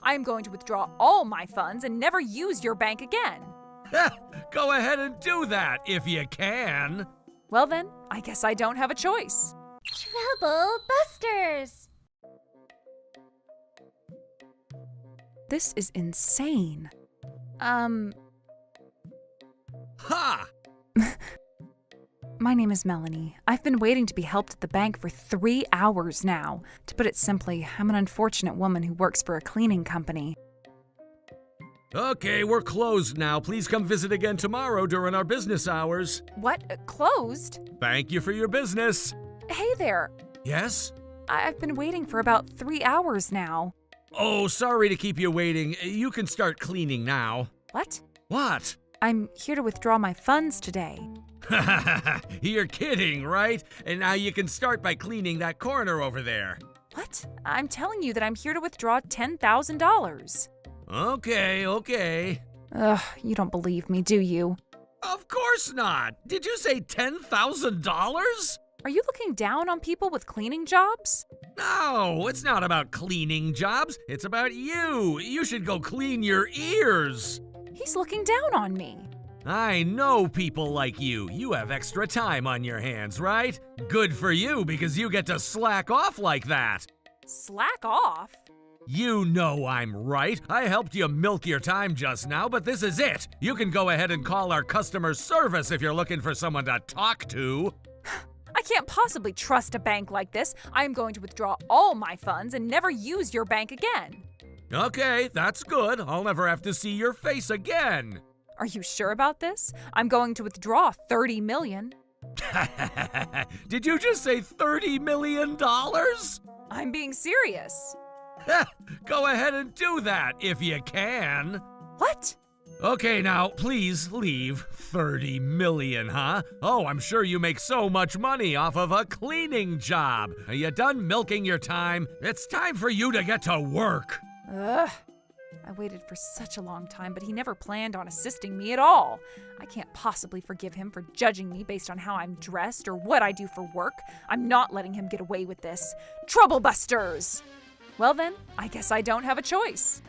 I am going to withdraw all my funds and never use your bank again. Go ahead and do that if you can. Well then, I guess I don't have a choice. Trouble Busters! This is insane. Ha! My name is Melanie. I've been waiting to be helped at the bank for 3 hours now. To put it simply, I'm an unfortunate woman who works for a cleaning company. Okay, we're closed now. Please come visit again tomorrow during our business hours. What? Closed? Thank you for your business. Hey there. Yes? I've been waiting for about 3 hours now. Oh, sorry to keep you waiting. You can start cleaning now. What? What? I'm here to withdraw my funds today. You're kidding, right? And now you can start by cleaning that corner over there. What? I'm telling you that I'm here to withdraw $10,000. Okay. Ugh, you don't believe me, do you? Of course not. Did you say $10,000? Are you looking down on people with cleaning jobs? No, it's not about cleaning jobs. It's about you. You should go clean your ears. He's looking down on me. I know people like you. You have extra time on your hands, right? Good for you because you get to slack off like that. Slack off? You know I'm right. I helped you milk your time just now, but this is it. You can go ahead and call our customer service if you're looking for someone to talk to. I can't possibly trust a bank like this. I am going to withdraw all my funds and never use your bank again. Okay, that's good. I'll never have to see your face again. Are you sure about this? I'm going to withdraw $30 million. Did you just say $30 million? I'm being serious. Go ahead and do that if you can. What? Okay, now, please leave. 30 million, huh? Oh, I'm sure you make so much money off of a cleaning job. Are you done milking your time? It's time for you to get to work. Ugh. I waited for such a long time, but he never planned on assisting me at all. I can't possibly forgive him for judging me based on how I'm dressed or what I do for work. I'm not letting him get away with this. Trouble Busters! Well then, I guess I don't have a choice.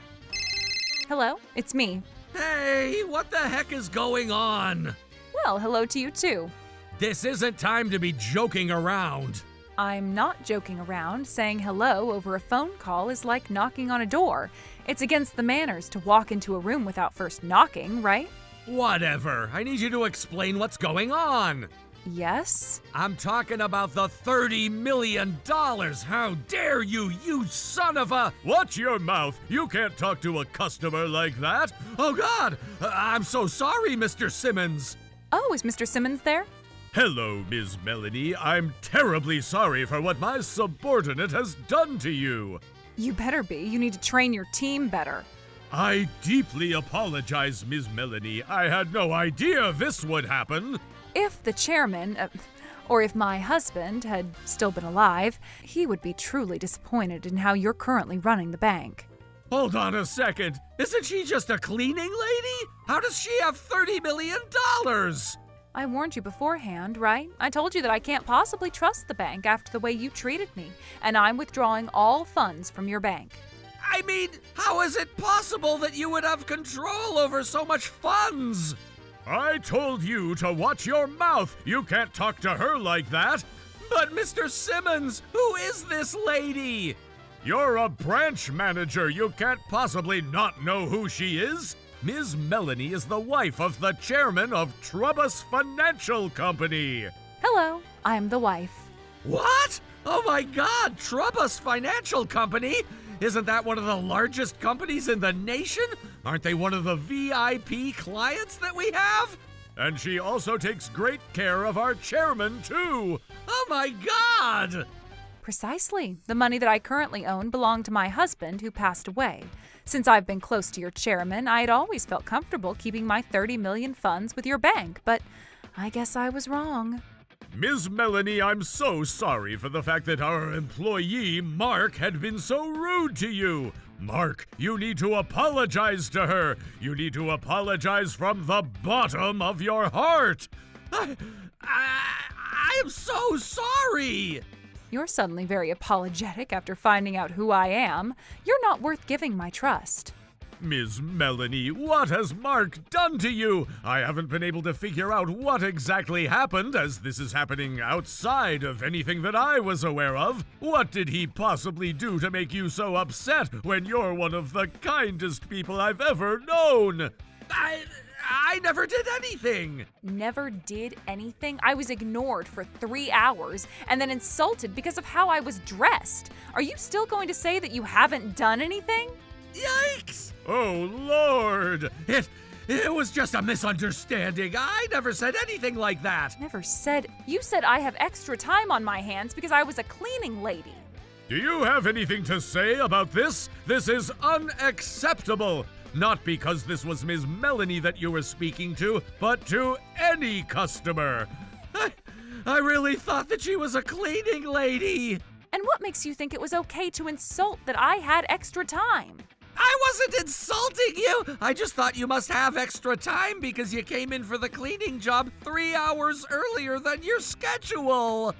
Hello, it's me. Hey, what the heck is going on? Well, hello to you too. This isn't time to be joking around. I'm not joking around. Saying hello over a phone call is like knocking on a door. It's against the manners to walk into a room without first knocking, right? Whatever. I need you to explain what's going on. Yes? I'm talking about the $30 million. How dare you, you son of a... Watch your mouth. You can't talk to a customer like that. Oh, God. I'm so sorry, Mr. Simmons. Oh, is Mr. Simmons there? Hello, Ms. Melanie. I'm terribly sorry for what my subordinate has done to you. You better be. You need to train your team better. I deeply apologize, Ms. Melanie. I had no idea this would happen. If the chairman, or if my husband had still been alive, he would be truly disappointed in how you're currently running the bank. Hold on a second. Isn't she just a cleaning lady? How does she have $30 million? I warned you beforehand, right? I told you that I can't possibly trust the bank after the way you treated me, and I'm withdrawing all funds from your bank. I mean, how is it possible that you would have control over so much funds? I told you to watch your mouth. You can't talk to her like that. But Mr. Simmons, who is this lady? You're a branch manager. You can't possibly not know who she is. Ms. Melanie is the wife of the chairman of Trubus Financial Company. Hello, I'm the wife. What? Oh my God, Trubus Financial Company? Isn't that one of the largest companies in the nation? Aren't they one of the VIP clients that we have? And she also takes great care of our chairman, too. Oh my God! Precisely. The money that I currently own belonged to my husband, who passed away. Since I've been close to your chairman, I'd always felt comfortable keeping my $30 million funds with your bank, but I guess I was wrong. Ms. Melanie, I'm so sorry for the fact that our employee, Mark, had been so rude to you. Mark, you need to apologize to her. You need to apologize from the bottom of your heart. I am so sorry. You're suddenly very apologetic after finding out who I am. You're not worth giving my trust. Ms. Melanie, what has Mark done to you? I haven't been able to figure out what exactly happened, as this is happening outside of anything that I was aware of. What did he possibly do to make you so upset when you're one of the kindest people I've ever known? I never did anything. Never did anything? I was ignored for 3 hours and then insulted because of how I was dressed. Are you still going to say that you haven't done anything? Yikes! Oh, Lord! It was just a misunderstanding. I never said anything like that. Never said. You said I have extra time on my hands because I was a cleaning lady. Do you have anything to say about this? This is unacceptable. Not because this was Ms. Melanie that you were speaking to, but to any customer. I really thought that she was a cleaning lady. And what makes you think it was okay to insult that I had extra time? I wasn't insulting you. I just thought you must have extra time because you came in for the cleaning job 3 hours earlier than your schedule.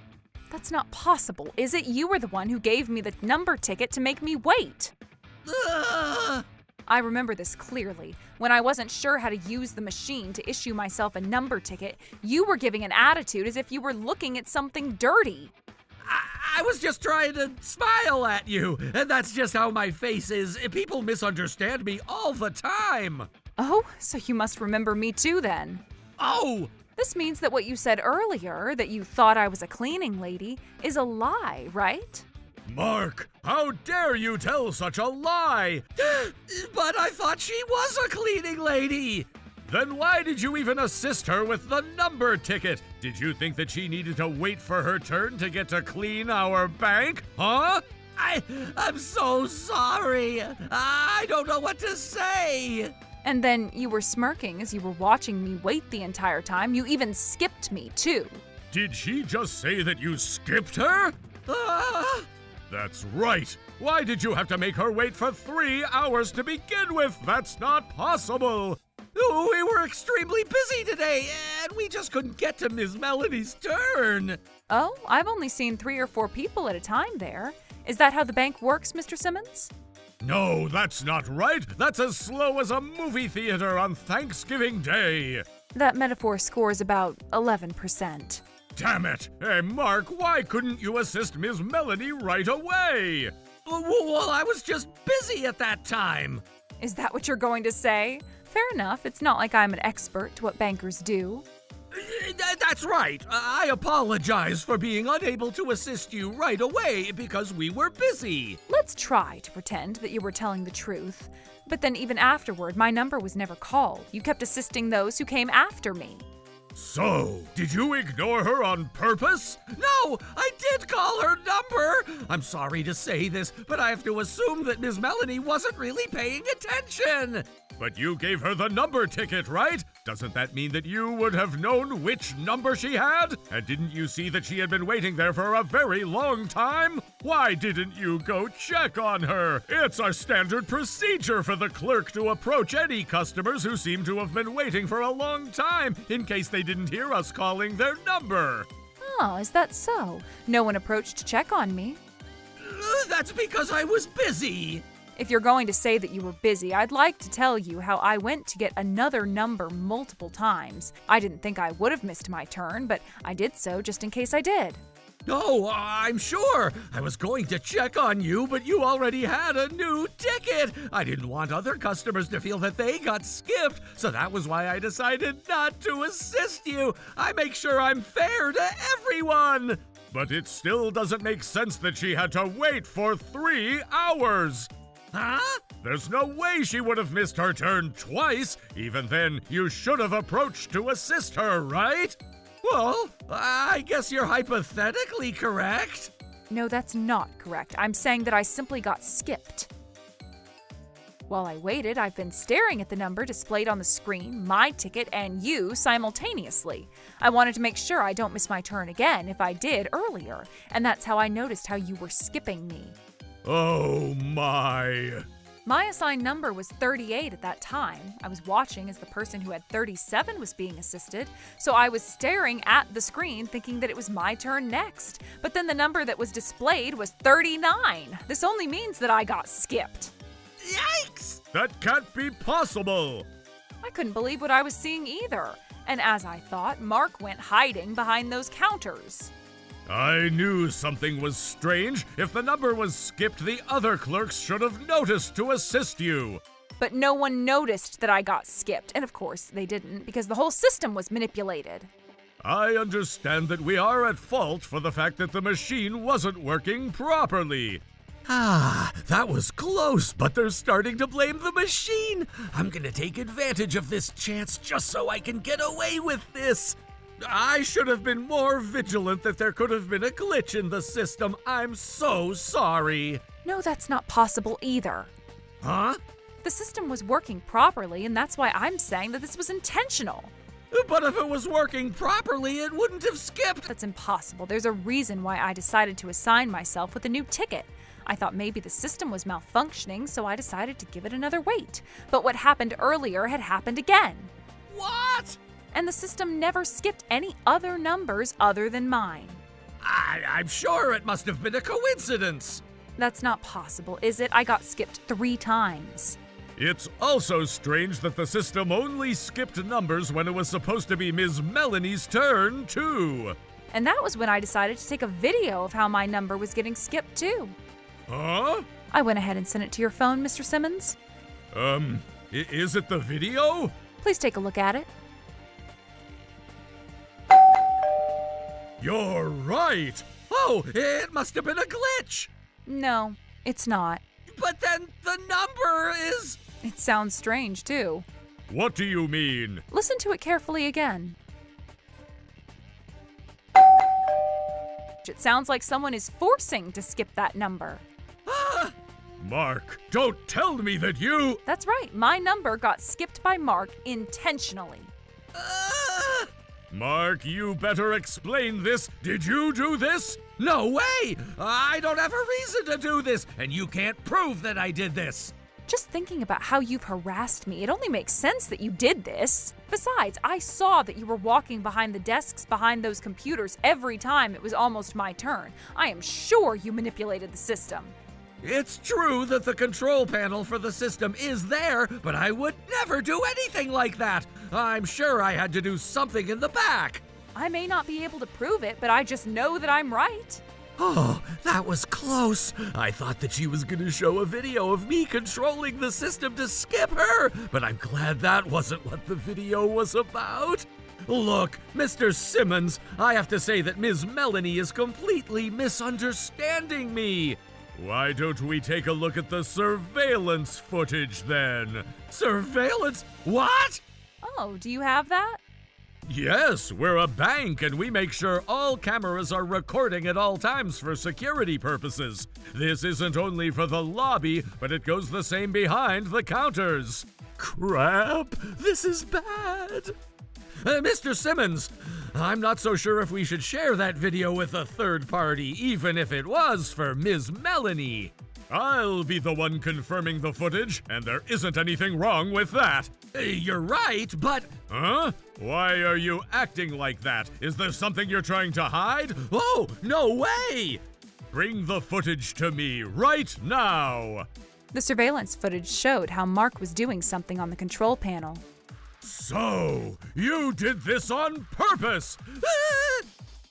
That's not possible, is it? You were the one who gave me the number ticket to make me wait. I remember this clearly. When I wasn't sure how to use the machine to issue myself a number ticket, you were giving an attitude as if you were looking at something dirty. I was just trying to smile at you, and that's just how my face is. People misunderstand me all the time. Oh, so you must remember me too then. Oh! This means that what you said earlier, that you thought I was a cleaning lady, is a lie, right? Mark, how dare you tell such a lie? But I thought she was a cleaning lady. Then why did you even assist her with the number ticket? Did you think that she needed to wait for her turn to get to clean our bank? Huh? I'm so sorry. I don't know what to say. And then you were smirking as you were watching me wait the entire time. You even skipped me, too. Did she just say that you skipped her? That's right. Why did you have to make her wait for 3 hours to begin with? That's not possible. We were extremely busy today, and we just couldn't get to Ms. Melanie's turn. Oh, I've only seen 3 or 4 people at a time there. Is that how the bank works, Mr. Simmons? No, that's not right. That's as slow as a movie theater on Thanksgiving Day. That metaphor scores about 11%. Damn it! Hey, Mark, why couldn't you assist Ms. Melanie right away? Well, I was just busy at that time. Is that what you're going to say? Fair enough. It's not like I'm an expert to what bankers do. That's right. I apologize for being unable to assist you right away because we were busy. Let's try to pretend that you were telling the truth. But then even afterward, my number was never called. You kept assisting those who came after me. So, did you ignore her on purpose? No, I did call her number. I'm sorry to say this, but I have to assume that Ms. Melanie wasn't really paying attention. But you gave her the number ticket, right? Doesn't that mean that you would have known which number she had? And didn't you see that she had been waiting there for a very long time? Why didn't you go check on her? It's our standard procedure for the clerk to approach any customers who seem to have been waiting for a long time in case they didn't hear us calling their number. Oh, is that so? No one approached to check on me. That's because I was busy. If you're going to say that you were busy, I'd like to tell you how I went to get another number multiple times. I didn't think I would have missed my turn, but I did so just in case I did. No, I'm sure. I was going to check on you, but you already had a new ticket. I didn't want other customers to feel that they got skipped, so that was why I decided not to assist you. I make sure I'm fair to everyone. But it still doesn't make sense that she had to wait for 3 hours. Huh? There's no way she would have missed her turn twice. Even then, you should have approached to assist her, right? Well, I guess you're hypothetically correct. No, that's not correct. I'm saying that I simply got skipped. While I waited, I've been staring at the number displayed on the screen, my ticket, and you simultaneously. I wanted to make sure I don't miss my turn again if I did earlier, and that's how I noticed how you were skipping me. Oh my. My assigned number was 38 at that time. I was watching as the person who had 37 was being assisted, so I was staring at the screen thinking that it was my turn next. But then the number that was displayed was 39. This only means that I got skipped. Yikes! That can't be possible! I couldn't believe what I was seeing either. And as I thought, Mark went hiding behind those counters. I knew something was strange. If the number was skipped, the other clerks should have noticed to assist you. But no one noticed that I got skipped, and of course they didn't, because the whole system was manipulated. I understand that we are at fault for the fact that the machine wasn't working properly. That was close, but they're starting to blame the machine. I'm gonna take advantage of this chance just so I can get away with this. I should have been more vigilant that there could have been a glitch in the system. I'm so sorry. No, that's not possible either. Huh? The system was working properly, and that's why I'm saying that this was intentional. But if it was working properly, it wouldn't have skipped. That's impossible. There's a reason why I decided to assign myself with a new ticket. I thought maybe the system was malfunctioning, so I decided to give it another wait. But what happened earlier had happened again. What? And the system never skipped any other numbers other than mine. I'm sure it must have been a coincidence. That's not possible, is it? I got skipped 3 times. It's also strange that the system only skipped numbers when it was supposed to be Ms. Melanie's turn, too. And that was when I decided to take a video of how my number was getting skipped, too. Huh? I went ahead and sent it to your phone, Mr. Simmons. Is it the video? Please take a look at it. You're right. Oh, it must have been a glitch. No, it's not. But then the number is... It sounds strange, too. What do you mean? Listen to it carefully again. It sounds like someone is forcing to skip that number. Mark, don't tell me that you... That's right, my number got skipped by Mark intentionally. Mark, you better explain this. Did you do this? No way! I don't have a reason to do this, and you can't prove that I did this. Just thinking about how you've harassed me, it only makes sense that you did this. Besides, I saw that you were walking behind the desks behind those computers every time it was almost my turn. I am sure you manipulated the system. It's true that the control panel for the system is there, but I would never do anything like that. I'm sure I had to do something in the back. I may not be able to prove it, but I just know that I'm right. Oh, that was close. I thought that she was going to show a video of me controlling the system to skip her, but I'm glad that wasn't what the video was about. Look, Mr. Simmons, I have to say that Ms. Melanie is completely misunderstanding me. Why don't we take a look at the surveillance footage then? Surveillance? What? Oh, do you have that? Yes, we're a bank and we make sure all cameras are recording at all times for security purposes. This isn't only for the lobby, but it goes the same behind the counters. Crap, this is bad. Mr. Simmons, I'm not so sure if we should share that video with a third party, even if it was for Ms. Melanie. I'll be the one confirming the footage, and there isn't anything wrong with that. You're right, but... Huh? Why are you acting like that? Is there something you're trying to hide? Oh, no way! Bring the footage to me right now! The surveillance footage showed how Mark was doing something on the control panel. So, you did this on purpose!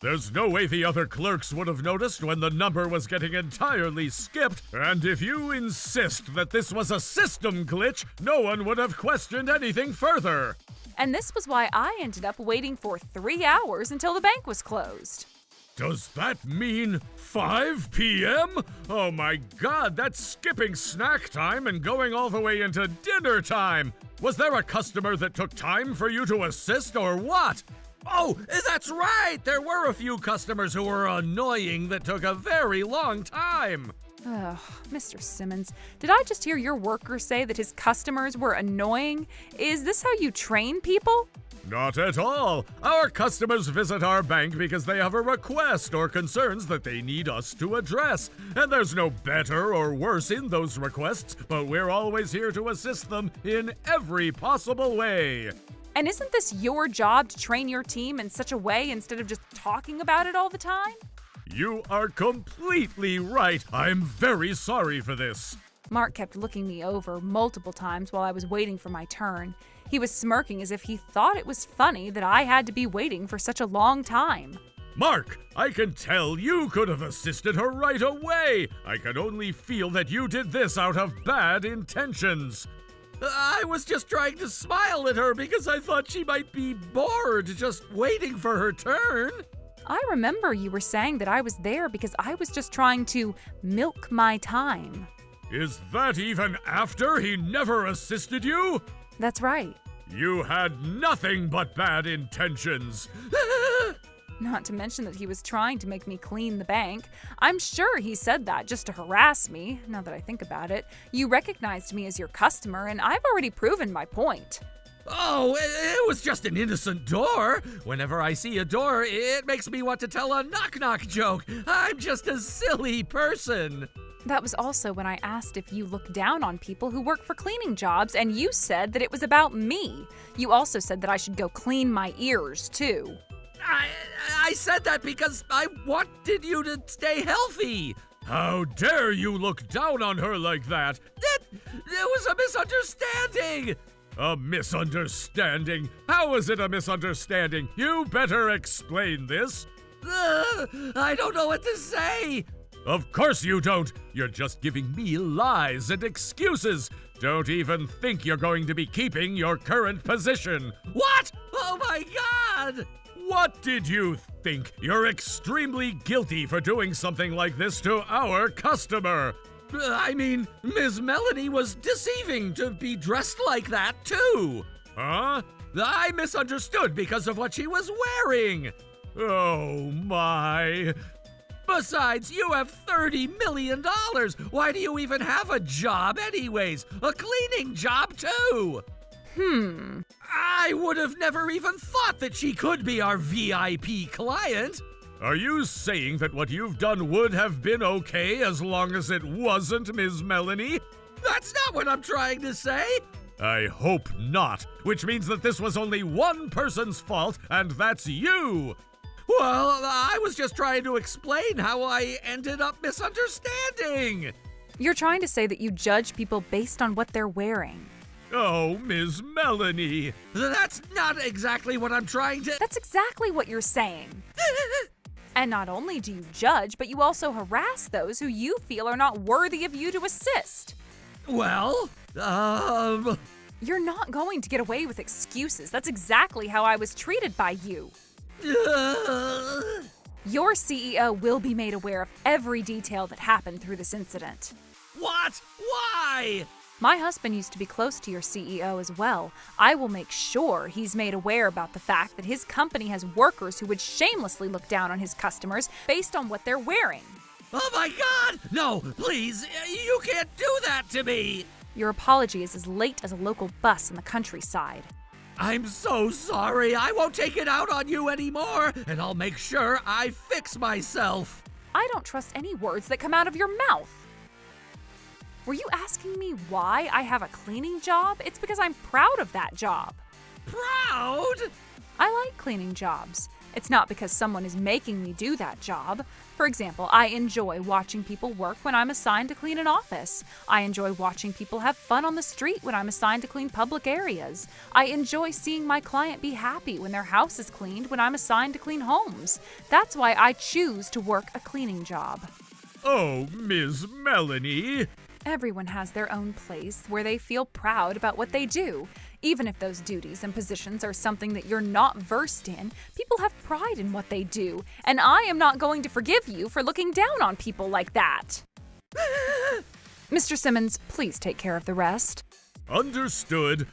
There's no way the other clerks would have noticed when the number was getting entirely skipped, and if you insist that this was a system glitch, no one would have questioned anything further. And this was why I ended up waiting for 3 hours until the bank was closed. Does that mean 5 p.m.? Oh my God, that's skipping snack time and going all the way into dinner time. Was there a customer that took time for you to assist or what? Oh, that's right! There were a few customers who were annoying that took a very long time. Ugh, Mr. Simmons, did I just hear your worker say that his customers were annoying? Is this how you train people? Not at all. Our customers visit our bank because they have a request or concerns that they need us to address. And there's no better or worse in those requests, but we're always here to assist them in every possible way. And isn't this your job to train your team in such a way instead of just talking about it all the time? You are completely right. I'm very sorry for this. Mark kept looking me over multiple times while I was waiting for my turn. He was smirking as if he thought it was funny that I had to be waiting for such a long time. Mark, I can tell you could have assisted her right away. I can only feel that you did this out of bad intentions. I was just trying to smile at her because I thought she might be bored just waiting for her turn. I remember you were saying that I was there because I was just trying to milk my time. Is that even after he never assisted you? That's right. You had nothing but bad intentions. Not to mention that he was trying to make me clean the bank. I'm sure he said that just to harass me, now that I think about it. You recognized me as your customer, and I've already proven my point. Oh, it was just an innocent door. Whenever I see a door, it makes me want to tell a knock-knock joke. I'm just a silly person. That was also when I asked if you look down on people who work for cleaning jobs, and you said that it was about me. You also said that I should go clean my ears, too. I said that because I wanted you to stay healthy. How dare you look down on her like that? It was a misunderstanding. A misunderstanding? How is it a misunderstanding? You better explain this. I don't know what to say. Of course you don't. You're just giving me lies and excuses. Don't even think you're going to be keeping your current position. What? Oh my God! What did you think? You're extremely guilty for doing something like this to our customer. I mean, Ms. Melanie was deceiving to be dressed like that, too. Huh? I misunderstood because of what she was wearing. Oh, my. Besides, you have $30 million. Why do you even have a job anyways? A cleaning job, too. I would have never even thought that she could be our VIP client. Are you saying that what you've done would have been okay as long as it wasn't, Ms. Melanie? That's not what I'm trying to say. I hope not, which means that this was only one person's fault, and that's you. Well, I was just trying to explain how I ended up misunderstanding. You're trying to say that you judge people based on what they're wearing. Oh, Ms. Melanie, that's not exactly what I'm trying to... That's exactly what you're saying. And not only do you judge, but you also harass those who you feel are not worthy of you to assist. Well, You're not going to get away with excuses. That's exactly how I was treated by you. Your CEO will be made aware of every detail that happened through this incident. What? Why? My husband used to be close to your CEO as well. I will make sure he's made aware about the fact that his company has workers who would shamelessly look down on his customers based on what they're wearing. Oh my God! No, please, you can't do that to me! Your apology is as late as a local bus in the countryside. I'm so sorry. I won't take it out on you anymore, and I'll make sure I fix myself. I don't trust any words that come out of your mouth. Were you asking me why I have a cleaning job? It's because I'm proud of that job. Proud? I like cleaning jobs. It's not because someone is making me do that job. For example, I enjoy watching people work when I'm assigned to clean an office. I enjoy watching people have fun on the street when I'm assigned to clean public areas. I enjoy seeing my client be happy when their house is cleaned when I'm assigned to clean homes. That's why I choose to work a cleaning job. Oh, Ms. Melanie. Everyone has their own place where they feel proud about what they do. Even if those duties and positions are something that you're not versed in, people have pride in what they do, and I am not going to forgive you for looking down on people like that. Mr. Simmons, please take care of the rest. Understood.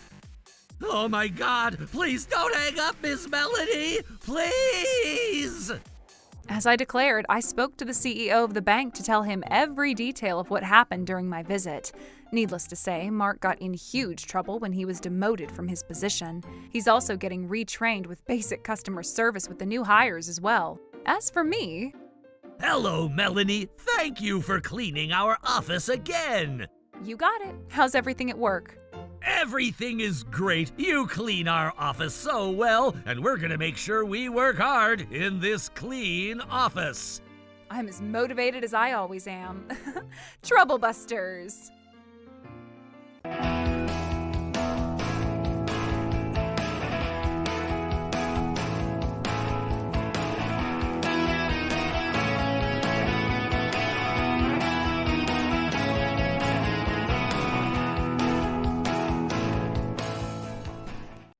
Oh my God, please don't hang up, Miss Melanie! Please! As I declared, I spoke to the CEO of the bank to tell him every detail of what happened during my visit. Needless to say, Mark got in huge trouble when he was demoted from his position. He's also getting retrained with basic customer service with the new hires as well. As for me... Hello, Melanie. Thank you for cleaning our office again. You got it. How's everything at work? Everything is great. You clean our office so well, and we're gonna make sure we work hard in this clean office. I'm as motivated as I always am. Troublebusters!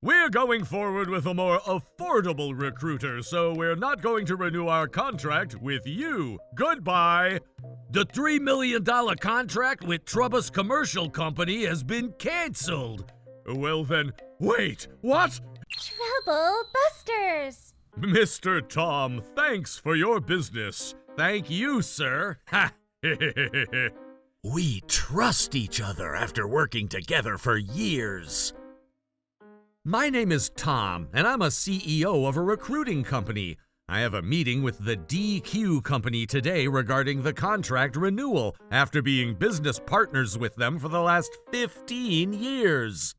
We're going forward with a more affordable recruiter, so we're not going to renew our contract with you. Goodbye. The $3 million contract with Trubbus Commercial Company has been canceled. Well then, wait, what? Trouble Busters! Mr. Tom, thanks for your business. Thank you, sir. Ha! We trust each other after working together for years. My name is Tom, and I'm a CEO of a recruiting company. I have a meeting with the DQ company today regarding the contract renewal after being business partners with them for the last 15 years.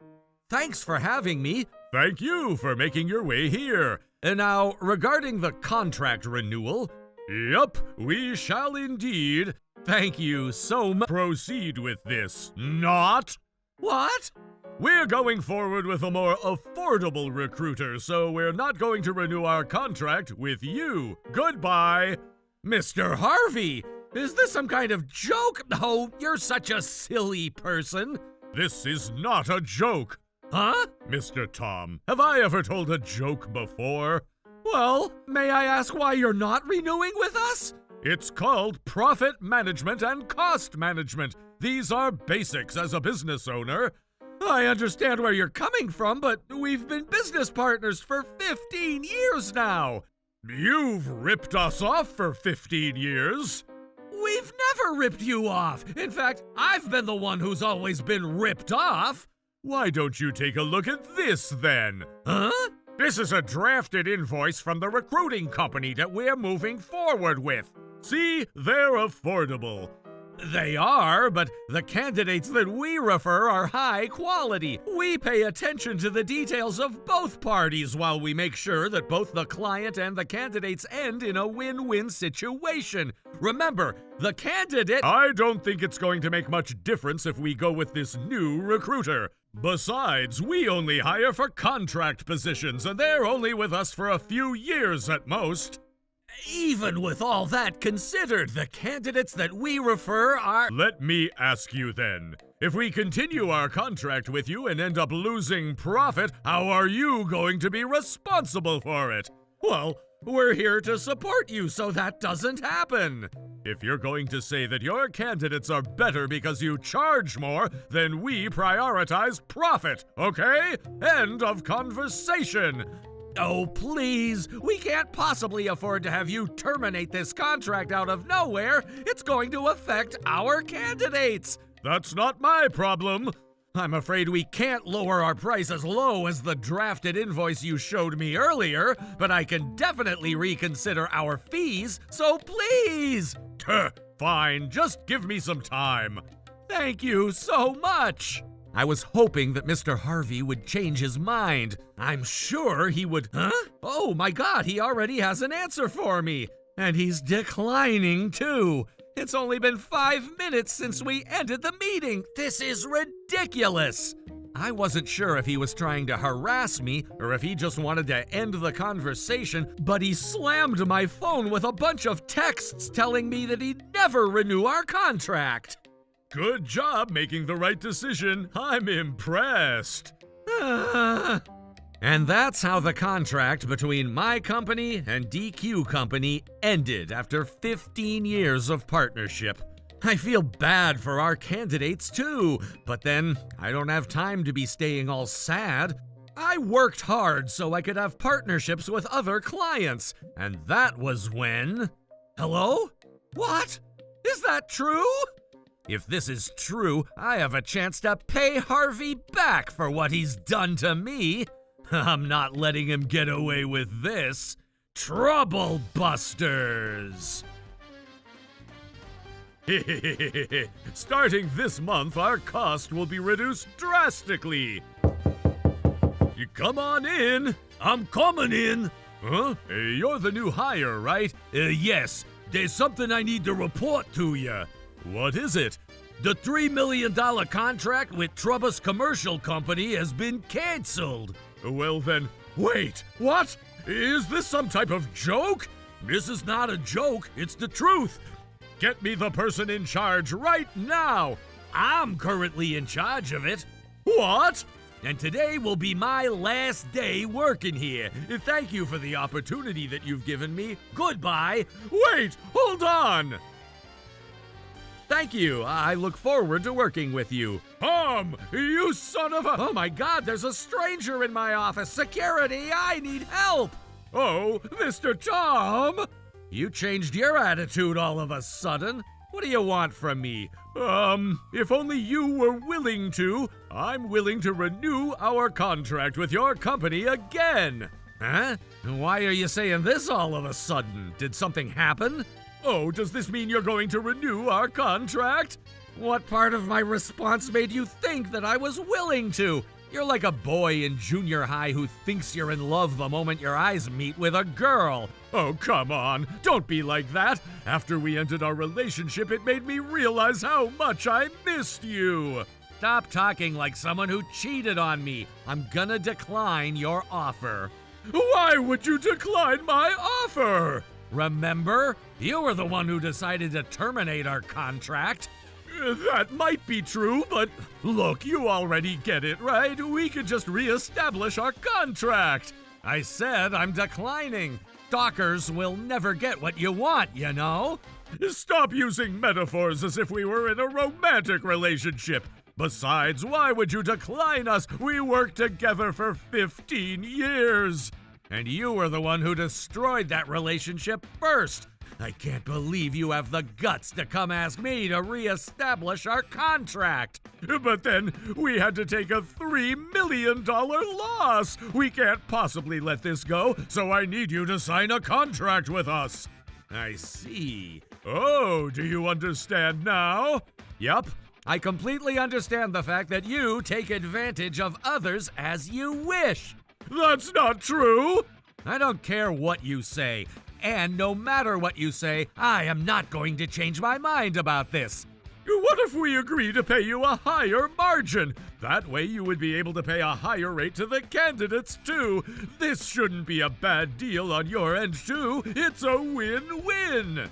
Thanks for having me. Thank you for making your way here. And now, regarding the contract renewal, yup, we shall indeed. Thank you so much. Proceed with this. Not? What? We're going forward with a more affordable recruiter, so we're not going to renew our contract with you. Goodbye. Mr. Harvey, is this some kind of joke? Oh, you're such a silly person. This is not a joke. Huh? Mr. Tom, have I ever told a joke before? Well, may I ask why you're not renewing with us? It's called profit management and cost management. These are basics as a business owner. I understand where you're coming from, but we've been business partners for 15 years now. You've ripped us off for 15 years. We've never ripped you off. In fact, I've been the one who's always been ripped off. Why don't you take a look at this then? Huh? This is a drafted invoice from the recruiting company that we're moving forward with. See, they're affordable. They are, but the candidates that we refer are high quality. We pay attention to the details of both parties while we make sure that both the client and the candidates end in a win-win situation. Remember, the candidate... I don't think it's going to make much difference if we go with this new recruiter. Besides, we only hire for contract positions, and they're only with us for a few years at most. Even with all that considered, the candidates that we refer are... Let me ask you then. If we continue our contract with you and end up losing profit, how are you going to be responsible for it? Well, we're here to support you so that doesn't happen. If you're going to say that your candidates are better because you charge more, then we prioritize profit, okay? End of conversation. Oh, please, we can't possibly afford to have you terminate this contract out of nowhere. It's going to affect our candidates. That's not my problem. I'm afraid we can't lower our price as low as the drafted invoice you showed me earlier, but I can definitely reconsider our fees, so please. Fine, just give me some time. Thank you so much. I was hoping that Mr. Harvey would change his mind. I'm sure he would... Huh? Oh my God, he already has an answer for me. And he's declining, too. It's only been 5 minutes since we ended the meeting. This is ridiculous. I wasn't sure if he was trying to harass me or if he just wanted to end the conversation, but he slammed my phone with a bunch of texts telling me that he'd never renew our contract. Good job making the right decision. I'm impressed. And that's how the contract between my company and DQ Company ended after 15 years of partnership. I feel bad for our candidates too, but then I don't have time to be staying all sad. I worked hard so I could have partnerships with other clients, and that was when... Hello? What? Is that true? If this is true, I have a chance to pay Harvey back for what he's done to me. I'm not letting him get away with this. Trouble Busters! Starting this month, our cost will be reduced drastically. You come on in. I'm coming in. Huh? You're the new hire, right? Yes. There's something I need to report to you. What is it? The $3 million contract with Trubbus Commercial Company has been canceled. Well then, wait, what? Is this some type of joke? This is not a joke, it's the truth. Get me the person in charge right now. I'm currently in charge of it. What? And today will be my last day working here. Thank you for the opportunity that you've given me. Goodbye. Wait, hold on. Thank you. I look forward to working with you. You son of a... Oh my God, there's a stranger in my office. Security, I need help. Oh, Mr. Tom. You changed your attitude all of a sudden. What do you want from me? If only you were willing to, I'm willing to renew our contract with your company again. Huh? Why are you saying this all of a sudden? Did something happen? Oh, does this mean you're going to renew our contract? What part of my response made you think that I was willing to? You're like a boy in junior high who thinks you're in love the moment your eyes meet with a girl. Oh, come on. Don't be like that. After we ended our relationship, it made me realize how much I missed you. Stop talking like someone who cheated on me. I'm gonna decline your offer. Why would you decline my offer? Remember? You were the one who decided to terminate our contract. That might be true, but look, you already get it, right? We could just reestablish our contract. I said I'm declining. Stalkers will never get what you want, you know? Stop using metaphors as if we were in a romantic relationship. Besides, why would you decline us? We worked together for 15 years. And you were the one who destroyed that relationship first. I can't believe you have the guts to come ask me to reestablish our contract. But then we had to take a $3 million loss. We can't possibly let this go, so I need you to sign a contract with us. I see. Oh, do you understand now? Yup. I completely understand the fact that you take advantage of others as you wish. That's not true. I don't care what you say. And no matter what you say, I am not going to change my mind about this. What if we agree to pay you a higher margin? That way you would be able to pay a higher rate to the candidates too. This shouldn't be a bad deal on your end too. It's a win-win.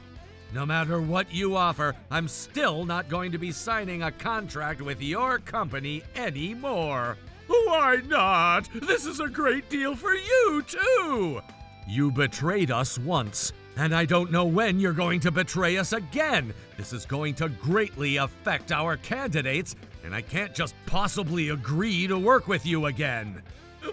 No matter what you offer, I'm still not going to be signing a contract with your company anymore. Why not? This is a great deal for you too. You betrayed us once, and I don't know when you're going to betray us again. This is going to greatly affect our candidates, and I can't just possibly agree to work with you again.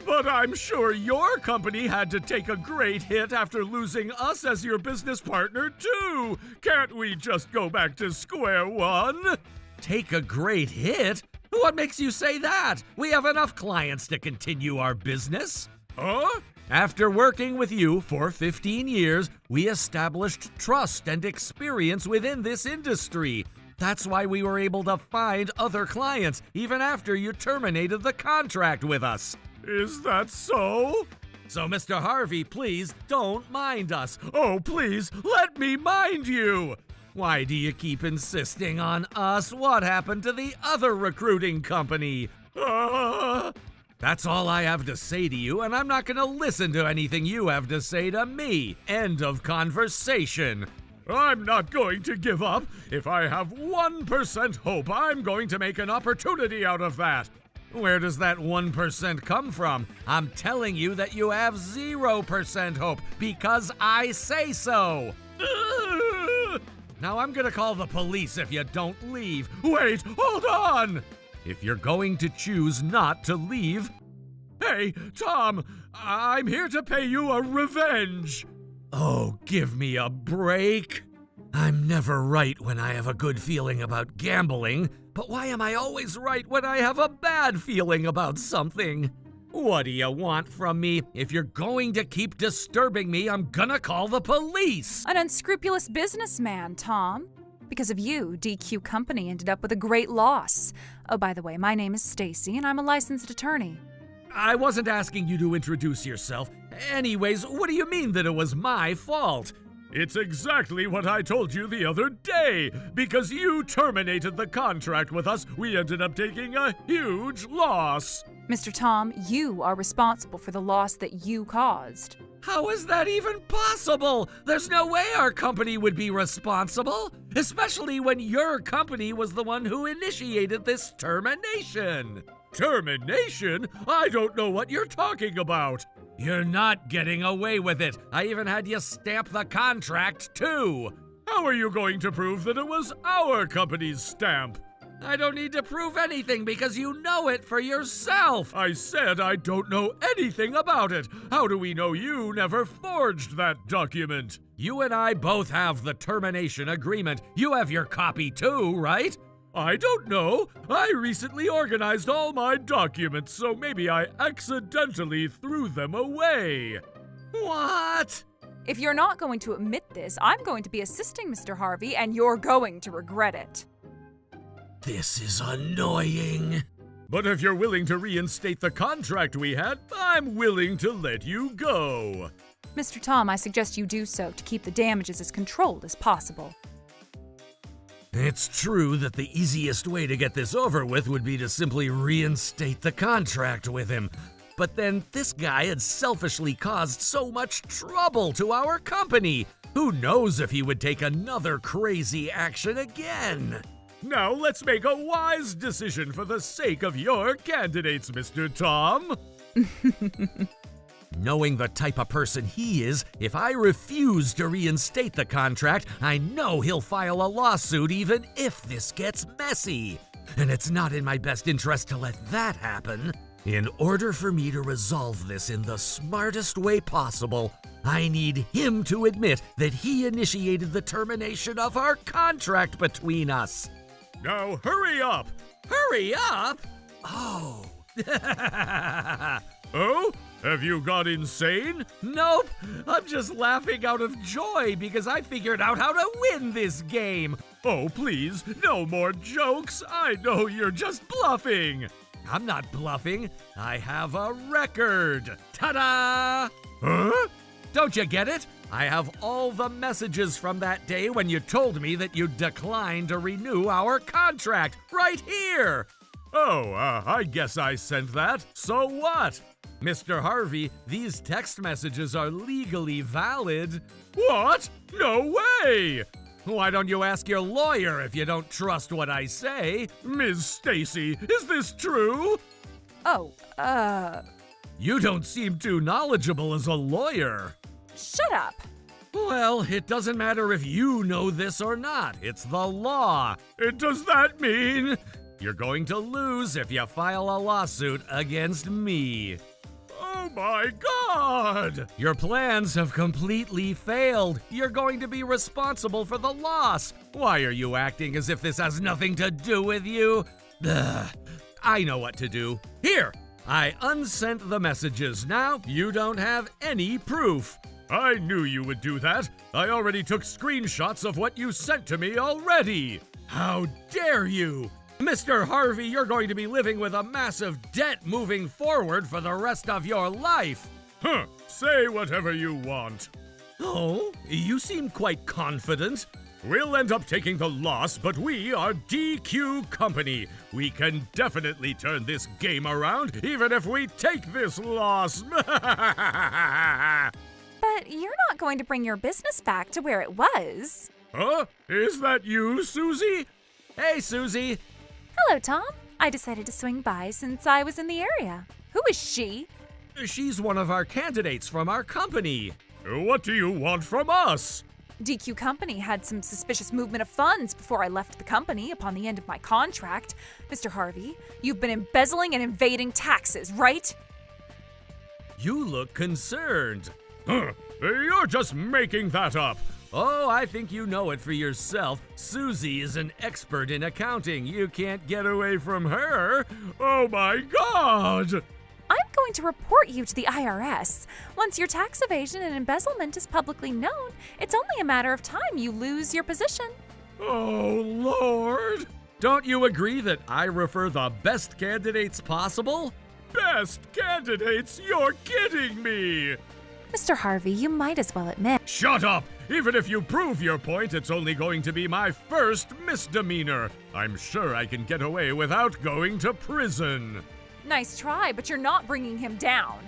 But I'm sure your company had to take a great hit after losing us as your business partner, too. Can't we just go back to square one? Take a great hit? What makes you say that? We have enough clients to continue our business. Huh? After working with you for 15 years, we established trust and experience within this industry. That's why we were able to find other clients, even after you terminated the contract with us. Is that so? So, Mr. Harvey, please don't mind us. Oh, please, let me mind you. Why do you keep insisting on us? What happened to the other recruiting company? That's all I have to say to you, and I'm not going to listen to anything you have to say to me. End of conversation. I'm not going to give up. If I have 1% hope, I'm going to make an opportunity out of that. Where does that 1% come from? I'm telling you that you have 0% hope because I say so. Now I'm going to call the police if you don't leave. Wait, hold on! If you're going to choose not to leave... Hey, Tom, I'm here to pay you a revenge. Oh, give me a break. I'm never right when I have a good feeling about gambling, but why am I always right when I have a bad feeling about something? What do you want from me? If you're going to keep disturbing me, I'm gonna call the police! An unscrupulous businessman, Tom. Because of you, DQ Company ended up with a great loss. Oh, by the way, my name is Stacy, and I'm a licensed attorney. I wasn't asking you to introduce yourself. Anyways, what do you mean that it was my fault? It's exactly what I told you the other day. Because you terminated the contract with us, we ended up taking a huge loss. Mr. Tom, you are responsible for the loss that you caused. How is that even possible? There's no way our company would be responsible, especially when your company was the one who initiated this termination. Termination? I don't know what you're talking about. You're not getting away with it. I even had you stamp the contract, too. How are you going to prove that it was our company's stamp? I don't need to prove anything because you know it for yourself. I said I don't know anything about it. How do we know you never forged that document? You and I both have the termination agreement. You have your copy too, right? I don't know. I recently organized all my documents, so maybe I accidentally threw them away. What? If you're not going to admit this, I'm going to be assisting Mr. Harvey, and you're going to regret it. This is annoying. But if you're willing to reinstate the contract we had, I'm willing to let you go. Mr. Tom, I suggest you do so to keep the damages as controlled as possible. It's true that the easiest way to get this over with would be to simply reinstate the contract with him. But then this guy had selfishly caused so much trouble to our company. Who knows if he would take another crazy action again? Now let's make a wise decision for the sake of your candidates, Mr. Tom. Knowing the type of person he is, if I refuse to reinstate the contract, I know he'll file a lawsuit even if this gets messy. And it's not in my best interest to let that happen. In order for me to resolve this in the smartest way possible, I need him to admit that he initiated the termination of our contract between us. Now hurry up! Hurry up? Oh. Oh? Have you gone insane? Nope. I'm just laughing out of joy because I figured out how to win this game. Oh, please, no more jokes. I know you're just bluffing. I'm not bluffing. I have a record. Ta-da! Huh? Don't you get it? I have all the messages from that day when you told me that you declined to renew our contract right here. Oh, I guess I sent that. So what? Mr. Harvey, these text messages are legally valid. What? No way! Why don't you ask your lawyer if you don't trust what I say? Ms. Stacy, is this true? You don't seem too knowledgeable as a lawyer. Shut up. Well, it doesn't matter if you know this or not. It's the law. Does that mean you're going to lose if you file a lawsuit against me? Oh my God! Your plans have completely failed. You're going to be responsible for the loss. Why are you acting as if this has nothing to do with you? Ugh. I know what to do. Here, I unsent the messages. Now you don't have any proof. I knew you would do that. I already took screenshots of what you sent to me already. How dare you! Mr. Harvey, you're going to be living with a massive debt moving forward for the rest of your life. Huh, say whatever you want. Oh, you seem quite confident. We'll end up taking the loss, but we are DQ Company. We can definitely turn this game around, even if we take this loss. But you're not going to bring your business back to where it was. Huh? Is that you, Susie? Hey, Susie. Hello, Tom. I decided to swing by since I was in the area. Who is she? She's one of our candidates from our company. What do you want from us? DQ Company had some suspicious movement of funds before I left the company upon the end of my contract. Mr. Harvey, you've been embezzling and evading taxes, right? You look concerned. You're just making that up. Oh, I think you know it for yourself. Susie is an expert in accounting. You can't get away from her. Oh my God! I'm going to report you to the IRS. Once your tax evasion and embezzlement is publicly known, it's only a matter of time you lose your position. Oh, Lord! Don't you agree that I refer the best candidates possible? Best candidates? You're kidding me! Mr. Harvey, you might as well admit. Shut up! Even if you prove your point, it's only going to be my first misdemeanor. I'm sure I can get away without going to prison. Nice try, but you're not bringing him down.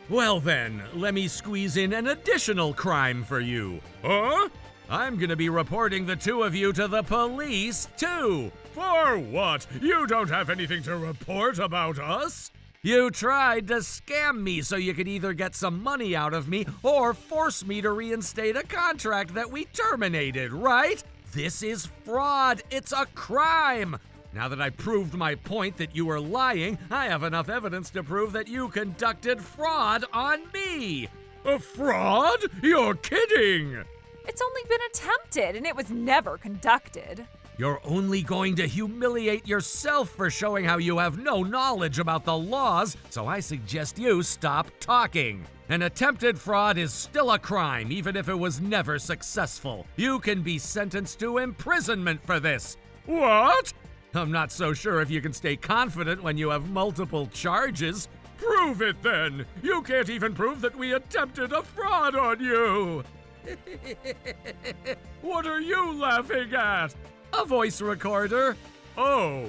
Well then, let me squeeze in an additional crime for you. Huh? I'm gonna be reporting the two of you to the police, too. For what? You don't have anything to report about us? You tried to scam me so you could either get some money out of me or force me to reinstate a contract that we terminated, right? This is fraud. It's a crime. Now that I proved my point that you were lying, I have enough evidence to prove that you conducted fraud on me. A fraud? You're kidding! It's only been attempted, and it was never conducted. You're only going to humiliate yourself for showing how you have no knowledge about the laws, so I suggest you stop talking. An attempted fraud is still a crime, even if it was never successful. You can be sentenced to imprisonment for this. What? I'm not so sure if you can stay confident when you have multiple charges. Prove it then! You can't even prove that we attempted a fraud on you! What are you laughing at? A voice recorder? Oh,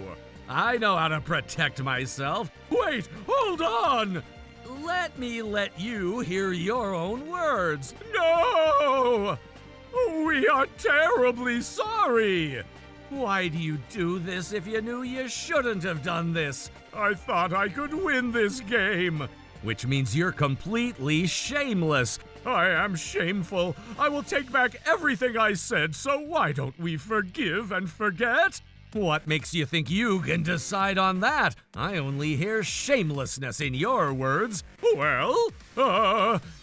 I know how to protect myself. Wait, hold on! Let me let you hear your own words. No! We are terribly sorry! Why do you do this if you knew you shouldn't have done this? I thought I could win this game. Which means you're completely shameless. I am shameful. I will take back everything I said, so why don't we forgive and forget? What makes you think you can decide on that? I only hear shamelessness in your words. Well,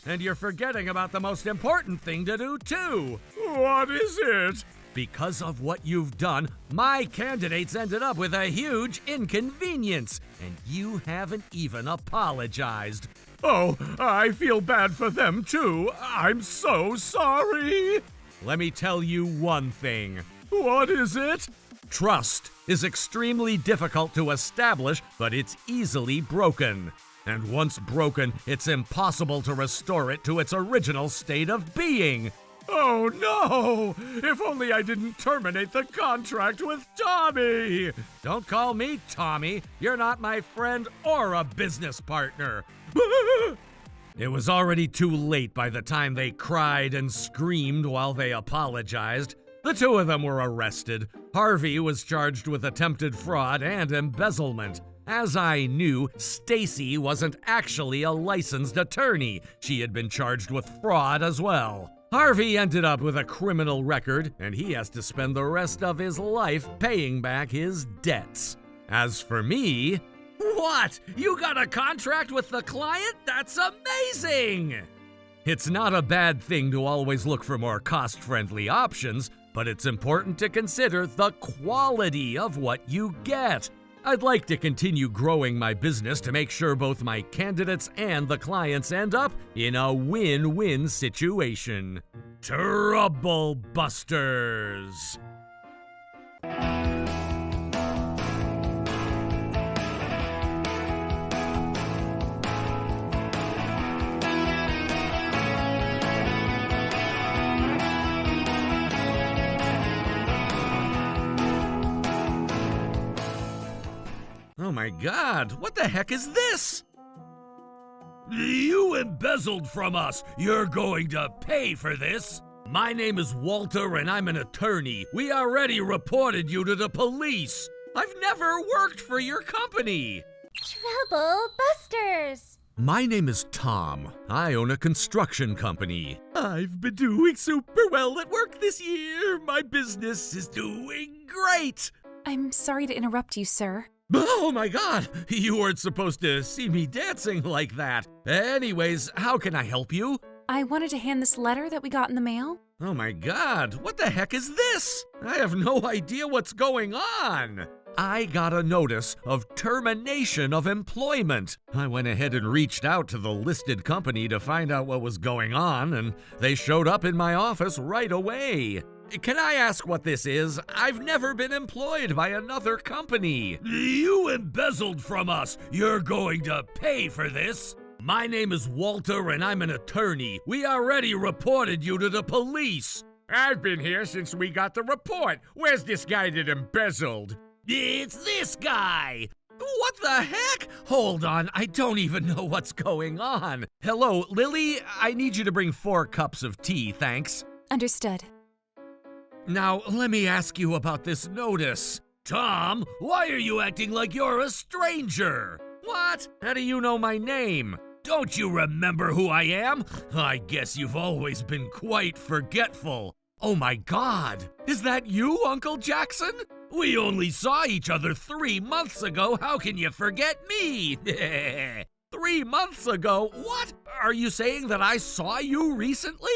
and you're forgetting about the most important thing to do, too. What is it? Because of what you've done, my candidates ended up with a huge inconvenience, and you haven't even apologized. Oh, I feel bad for them too. I'm so sorry. Let me tell you one thing. What is it? Trust is extremely difficult to establish, but it's easily broken. And once broken, it's impossible to restore it to its original state of being. Oh no! If only I didn't terminate the contract with Tommy! Don't call me Tommy. You're not my friend or a business partner. It was already too late by the time they cried and screamed while they apologized. The two of them were arrested. Harvey was charged with attempted fraud and embezzlement. As I knew, Stacy wasn't actually a licensed attorney. She had been charged with fraud as well. Harvey ended up with a criminal record, and he has to spend the rest of his life paying back his debts. As for me, what? You got a contract with the client? That's amazing! It's not a bad thing to always look for more cost-friendly options, but it's important to consider the quality of what you get. I'd like to continue growing my business to make sure both my candidates and the clients end up in a win-win situation. Trouble Busters! Oh my God, what the heck is this? You embezzled from us. You're going to pay for this. My name is Walter and I'm an attorney. We already reported you to the police. I've never worked for your company. Trouble Busters! My name is Tom. I own a construction company. I've been doing super well at work this year. My business is doing great. I'm sorry to interrupt you, sir. Oh my God! You weren't supposed to see me dancing like that. Anyways, how can I help you? I wanted to hand this letter that we got in the mail. Oh my God, what the heck is this? I have no idea what's going on. I got a notice of termination of employment. I went ahead and reached out to the listed company to find out what was going on, and they showed up in my office right away. Can I ask what this is? I've never been employed by another company. You embezzled from us. You're going to pay for this. My name is Walter, and I'm an attorney. We already reported you to the police. I've been here since we got the report. Where's this guy that embezzled? It's this guy. What the heck? Hold on, I don't even know what's going on. Hello, Lily, I need you to bring 4 cups of tea, thanks. Understood. Now, let me ask you about this notice. Tom, why are you acting like you're a stranger? What? How do you know my name? Don't you remember who I am? I guess you've always been quite forgetful. Oh my God, is that you, Uncle Jackson? We only saw each other 3 months ago. How can you forget me? 3 months ago? What? Are you saying that I saw you recently?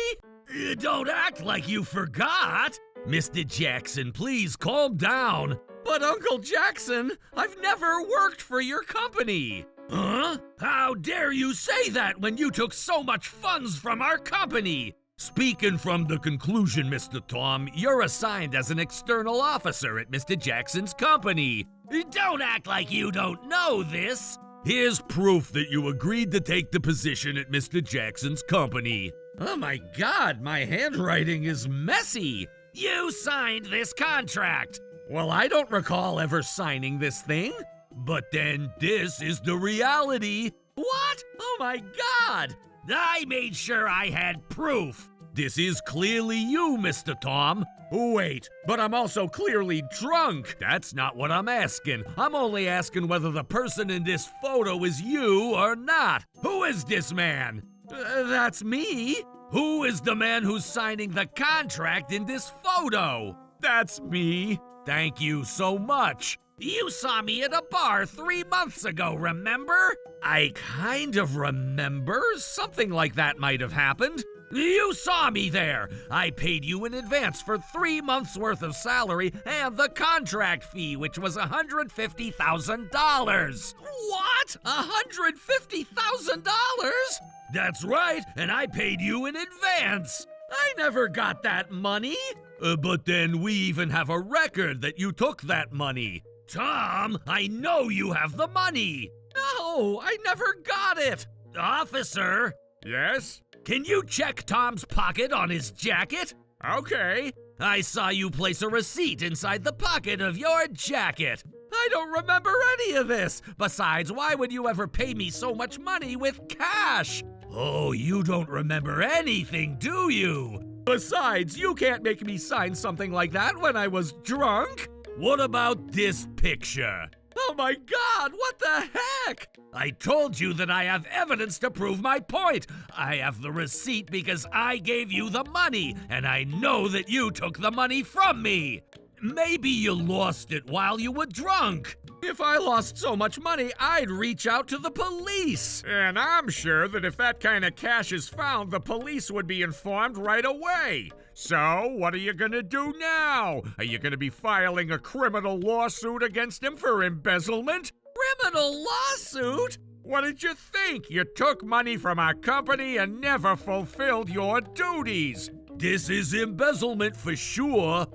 Don't act like you forgot. Mr. Jackson, please calm down. But Uncle Jackson, I've never worked for your company. Huh? How dare you say that when you took so much funds from our company? Speaking from the conclusion, Mr. Tom, you're assigned as an external officer at Mr. Jackson's company. Don't act like you don't know this. Here's proof that you agreed to take the position at Mr. Jackson's company. Oh my God, my handwriting is messy. You signed this contract. Well, I don't recall ever signing this thing. But then this is the reality. What? Oh my God! I made sure I had proof. This is clearly you, Mr. Tom. Wait, but I'm also clearly drunk. That's not what I'm asking. I'm only asking whether the person in this photo is you or not. Who is this man? That's me. Who is the man who's signing the contract in this photo? That's me. Thank you so much. You saw me at a bar 3 months ago, remember? I kind of remember. Something like that might have happened. You saw me there. I paid you in advance for 3 months' worth of salary and the contract fee, which was $150,000. What? $150,000? That's right, and I paid you in advance. I never got that money. But then we even have a record that you took that money. Tom, I know you have the money. No, I never got it. Officer. Yes? Can you check Tom's pocket on his jacket? Okay. I saw you place a receipt inside the pocket of your jacket. I don't remember any of this. Besides, why would you ever pay me so much money with cash? Oh, you don't remember anything, do you? Besides, you can't make me sign something like that when I was drunk. What about this picture? Oh my God, what the heck? I told you that I have evidence to prove my point. I have the receipt because I gave you the money, and I know that you took the money from me. Maybe you lost it while you were drunk. If I lost so much money, I'd reach out to the police. And I'm sure that if that kind of cash is found, the police would be informed right away. So, what are you gonna do now? Are you gonna be filing a criminal lawsuit against him for embezzlement? Criminal lawsuit? What did you think? You took money from our company and never fulfilled your duties. This is embezzlement for sure.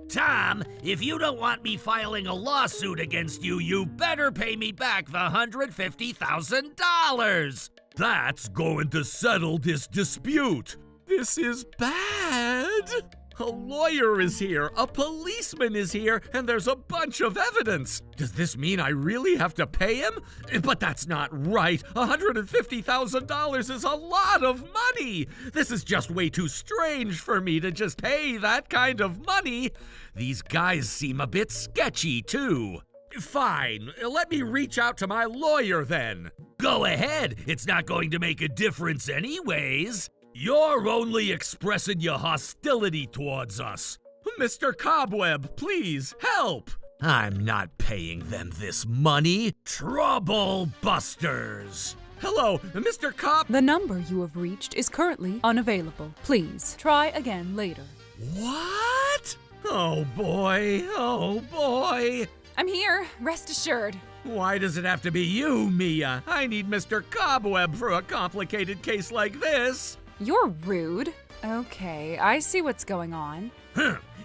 Tom, if you don't want me filing a lawsuit against you, you better pay me back the $150,000. That's going to settle this dispute. This is bad. A lawyer is here, a policeman is here, and there's a bunch of evidence. Does this mean I really have to pay him? But that's not right. $150,000 is a lot of money. This is just way too strange for me to just pay that kind of money. These guys seem a bit sketchy, too. Fine, let me reach out to my lawyer then. Go ahead, it's not going to make a difference anyways. You're only expressing your hostility towards us. Mr. Cobweb, please, help! I'm not paying them this money. Trouble busters! Hello, Mr. Cop. The number you have reached is currently unavailable. Please try again later. What? Oh boy, oh boy. I'm here, rest assured. Why does it have to be you, Mia? I need Mr. Cobweb for a complicated case like this. You're rude. Okay, I see what's going on.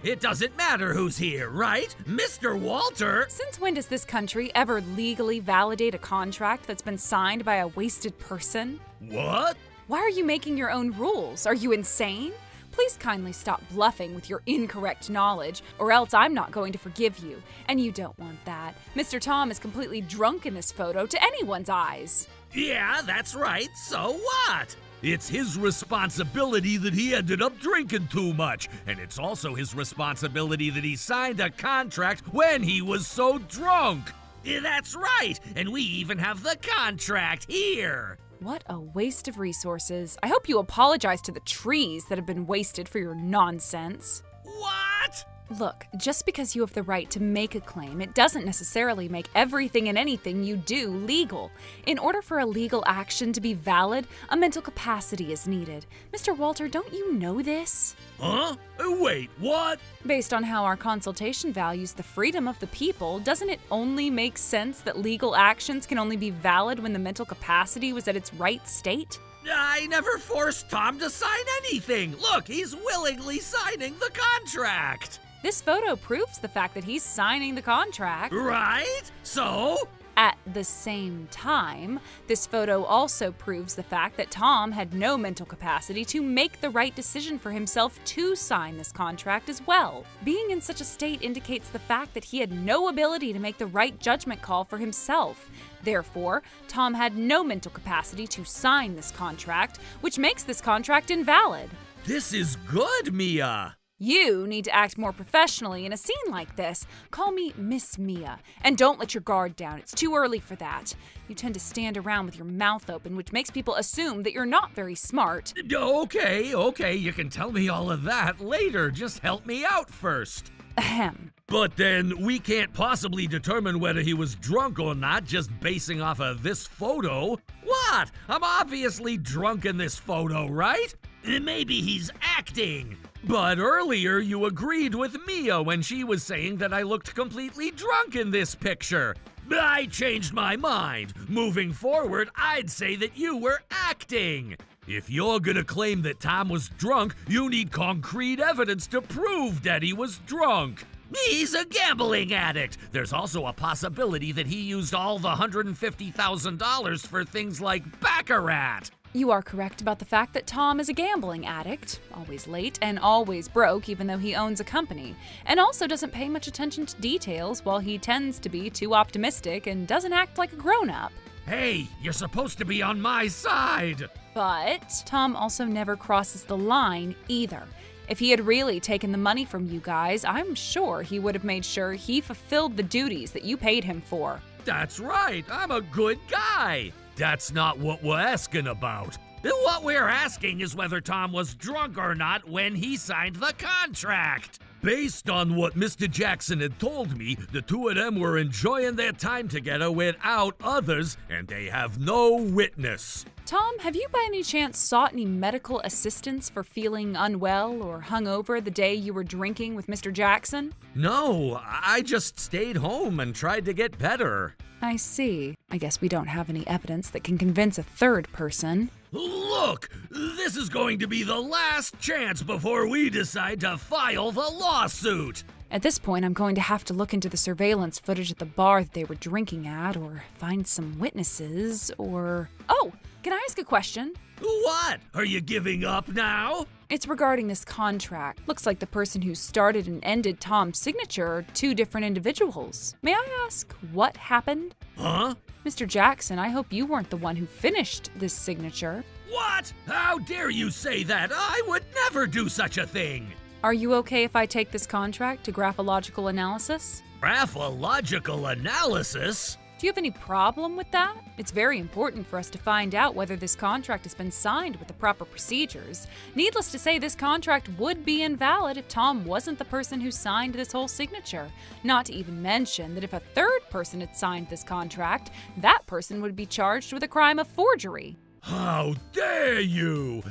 It doesn't matter who's here, right? Mr. Walter! Since when does this country ever legally validate a contract that's been signed by a wasted person? What? Why are you making your own rules? Are you insane? Please kindly stop bluffing with your incorrect knowledge, or else I'm not going to forgive you. And you don't want that. Mr. Tom is completely drunk in this photo to anyone's eyes. Yeah, that's right. So what? It's his responsibility that he ended up drinking too much, and it's also his responsibility that he signed a contract when he was so drunk. Yeah, that's right, and we even have the contract here. What a waste of resources. I hope you apologize to the trees that have been wasted for your nonsense. What? Look, just because you have the right to make a claim, it doesn't necessarily make everything and anything you do legal. In order for a legal action to be valid, a mental capacity is needed. Mr. Walter, don't you know this? Huh? Wait, what? Based on how our consultation values the freedom of the people, doesn't it only make sense that legal actions can only be valid when the mental capacity was at its right state? I never forced Tom to sign anything. Look, he's willingly signing the contract. This photo proves the fact that he's signing the contract. Right? So? At the same time, this photo also proves the fact that Tom had no mental capacity to make the right decision for himself to sign this contract as well. Being in such a state indicates the fact that he had no ability to make the right judgment call for himself. Therefore, Tom had no mental capacity to sign this contract, which makes this contract invalid. This is good, Mia. You need to act more professionally in a scene like this. Call me Miss Mia, and don't let your guard down. It's too early for that. You tend to stand around with your mouth open, which makes people assume that you're not very smart. Okay, you can tell me all of that later. Just help me out first. Ahem. But then we can't possibly determine whether he was drunk or not just basing off of this photo. What? I'm obviously drunk in this photo, right? Maybe he's acting. But earlier you agreed with Mia when she was saying that I looked completely drunk in this picture. I changed my mind. Moving forward, I'd say that you were acting. If you're gonna claim that Tom was drunk, you need concrete evidence to prove that he was drunk. He's a gambling addict. There's also a possibility that he used all the $150,000 for things like Baccarat. You are correct about the fact that Tom is a gambling addict, always late and always broke even though he owns a company, and also doesn't pay much attention to details while he tends to be too optimistic and doesn't act like a grown-up. Hey, you're supposed to be on my side. But Tom also never crosses the line either. If he had really taken the money from you guys, I'm sure he would have made sure he fulfilled the duties that you paid him for. That's right, I'm a good guy. That's not what we're asking about. What we're asking is whether Tom was drunk or not when he signed the contract. Based on what Mr. Jackson had told me, the two of them were enjoying their time together without others, and they have no witness. Tom, have you by any chance sought any medical assistance for feeling unwell or hungover the day you were drinking with Mr. Jackson? No, I just stayed home and tried to get better. I see. I guess we don't have any evidence that can convince a third person. Look, this is going to be the last chance before we decide to file the lawsuit. At this point, I'm going to have to look into the surveillance footage at the bar that they were drinking at, or find some witnesses, or... Oh, can I ask a question? What? Are you giving up now? It's regarding this contract. Looks like the person who started and ended Tom's signature are two different individuals. May I ask what happened? Huh? Mr. Jackson, I hope you weren't the one who finished this signature. What? How dare you say that? I would never do such a thing. Are you okay if I take this contract to graphological analysis? Graphological analysis? Do you have any problem with that? It's very important for us to find out whether this contract has been signed with the proper procedures. Needless to say, this contract would be invalid if Tom wasn't the person who signed this whole signature. Not to even mention that if a third person had signed this contract, that person would be charged with a crime of forgery. How dare you!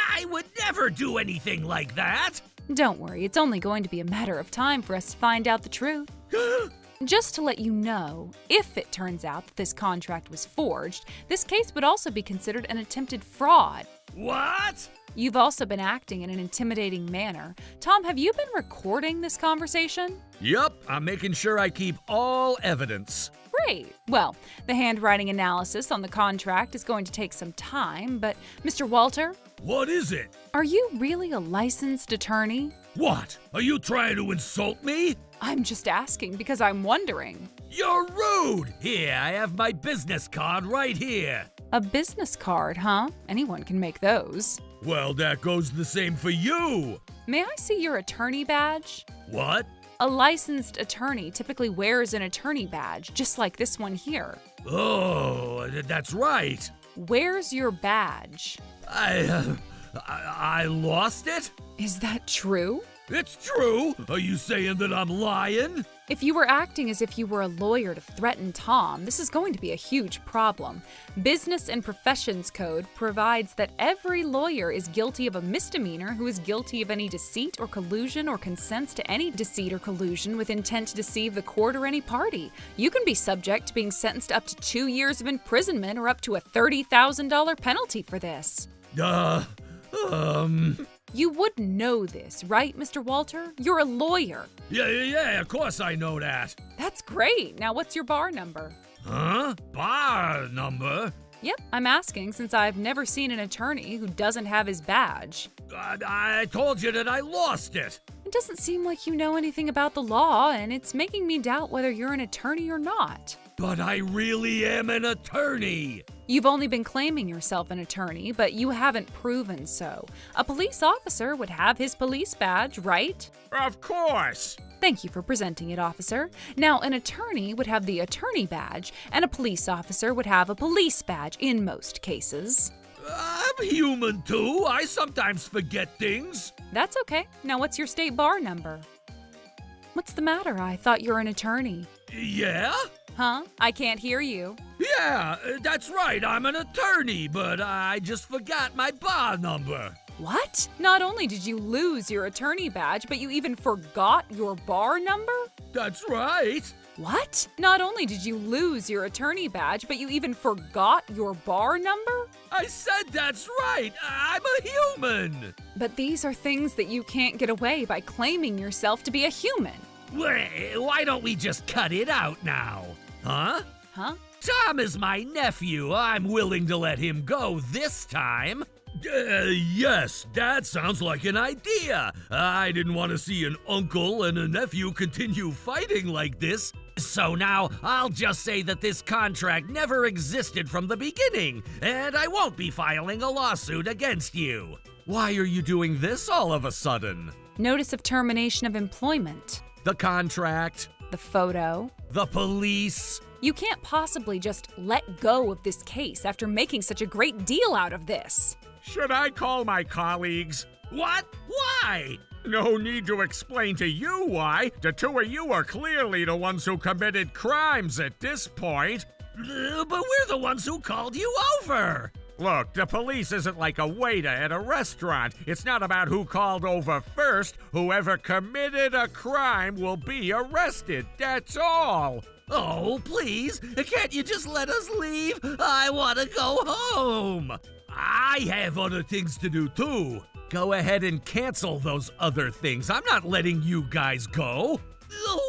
I would never do anything like that! Don't worry, it's only going to be a matter of time for us to find out the truth. Just to let you know, if it turns out that this contract was forged, this case would also be considered an attempted fraud. What? You've also been acting in an intimidating manner. Tom, have you been recording this conversation? Yup, I'm making sure I keep all evidence. Great. Well, the handwriting analysis on the contract is going to take some time, but Mr. Walter, What is it? are you really a licensed attorney? What? Are you trying to insult me? I'm just asking because I'm wondering. You're rude! Here, I have my business card right here. A business card, huh? Anyone can make those. Well, that goes the same for you. May I see your attorney badge? What? A licensed attorney typically wears an attorney badge, just like this one here. Oh, that's right. Where's your badge? I lost it? Is that true? It's true. Are you saying that I'm lying? If you were acting as if you were a lawyer to threaten Tom, this is going to be a huge problem. Business and Professions Code provides that every lawyer is guilty of a misdemeanor who is guilty of any deceit or collusion or consents to any deceit or collusion with intent to deceive the court or any party. You can be subject to being sentenced up to 2 years of imprisonment or up to a $30,000 penalty for this. You would know this, right, Mr. Walter? You're a lawyer. Yeah, of course I know that. That's great. Now what's your bar number? Huh? Bar number? Yep, I'm asking since I've never seen an attorney who doesn't have his badge. I told you that I lost it. It doesn't seem like you know anything about the law, and it's making me doubt whether you're an attorney or not. But I really am an attorney. You've only been claiming yourself an attorney, but you haven't proven so. A police officer would have his police badge, right? Of course. Thank you for presenting it, officer. Now, an attorney would have the attorney badge, and a police officer would have a police badge in most cases. I'm human too. I sometimes forget things. That's okay. Now, what's your state bar number? What's the matter? I thought you're an attorney. Yeah? Huh? I can't hear you. Yeah, that's right. I'm an attorney, but I just forgot my bar number. What? Not only did you lose your attorney badge, but you even forgot your bar number? That's right. What? Not only did you lose your attorney badge, but you even forgot your bar number? I said that's right. I'm a human. But these are things that you can't get away by claiming yourself to be a human. Why don't we just cut it out now? Huh? Huh? Tom is my nephew. I'm willing to let him go this time. Yes, that sounds like an idea. I didn't want to see an uncle and a nephew continue fighting like this. So now I'll just say that this contract never existed from the beginning, and I won't be filing a lawsuit against you. Why are you doing this all of a sudden? Notice of termination of employment. The contract, The photo. the police. You can't possibly just let go of this case after making such a great deal out of this. Should I call my colleagues? What? Why? No need to explain to you why. The two of you are clearly the ones who committed crimes at this point. But we're the ones who called you over. Look, the police isn't like a waiter at a restaurant. It's not about who called over first. Whoever committed a crime will be arrested. That's all. Oh, please, can't you just let us leave? I want to go home. I have other things to do too. Go ahead and cancel those other things. I'm not letting you guys go.